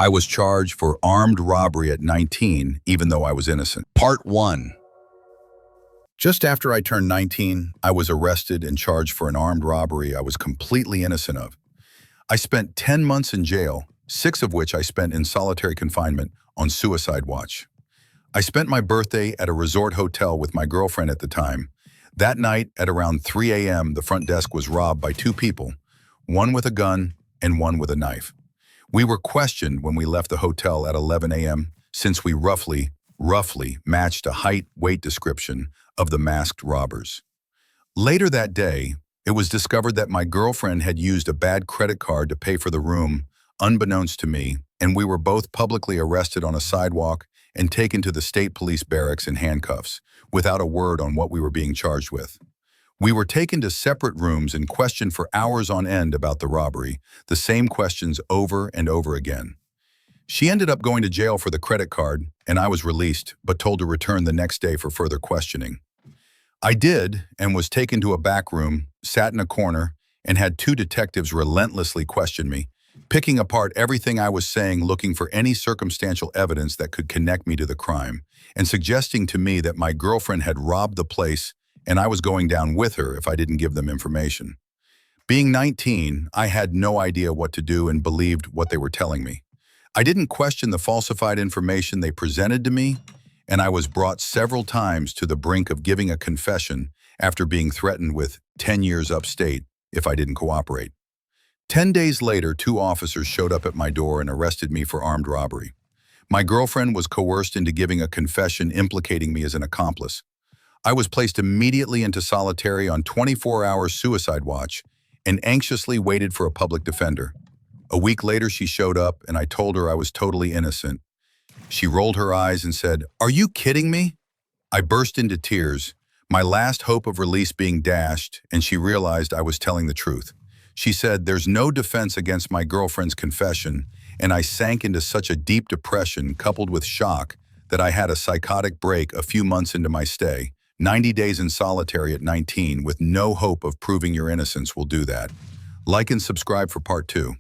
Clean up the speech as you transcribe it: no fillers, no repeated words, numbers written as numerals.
I was charged for armed robbery at 19, even though I was innocent. Part 1. Just after I turned 19, I was arrested and charged for an armed robbery I was completely innocent of. I spent 10 months in jail, 6 of which I spent in solitary confinement on suicide watch. I spent my birthday at a resort hotel with my girlfriend at the time. That night, at around 3 a.m., the front desk was robbed by 2 people, one with a gun and one with a knife. We were questioned when we left the hotel at 11 a.m. since we roughly matched a height-weight description of the masked robbers. Later that day, it was discovered that my girlfriend had used a bad credit card to pay for the room, unbeknownst to me, and we were both publicly arrested on a sidewalk and taken to the state police barracks in handcuffs, without a word on what we were being charged with. We were taken to separate rooms and questioned for hours on end about the robbery, the same questions over and over again. She ended up going to jail for the credit card, and I was released, but told to return the next day for further questioning. I did, and was taken to a back room, sat in a corner, and had 2 detectives relentlessly question me, picking apart everything I was saying, looking for any circumstantial evidence that could connect me to the crime, and suggesting to me that my girlfriend had robbed the place and I was going down with her if I didn't give them information. Being 19, I had no idea what to do and believed what they were telling me. I didn't question the falsified information they presented to me, and I was brought several times to the brink of giving a confession after being threatened with 10 years upstate if I didn't cooperate. 10 days later, 2 officers showed up at my door and arrested me for armed robbery. My girlfriend was coerced into giving a confession implicating me as an accomplice. I was placed immediately into solitary on 24-hour suicide watch and anxiously waited for a public defender. A week later, she showed up and I told her I was totally innocent. She rolled her eyes and said, "Are you kidding me?" I burst into tears, my last hope of release being dashed, and she realized I was telling the truth. She said, "There's no defense against my girlfriend's confession," and I sank into such a deep depression coupled with shock that I had a psychotic break a few months into my stay. 90 days in solitary at 19 with no hope of proving your innocence will do that. Like and subscribe for part 2.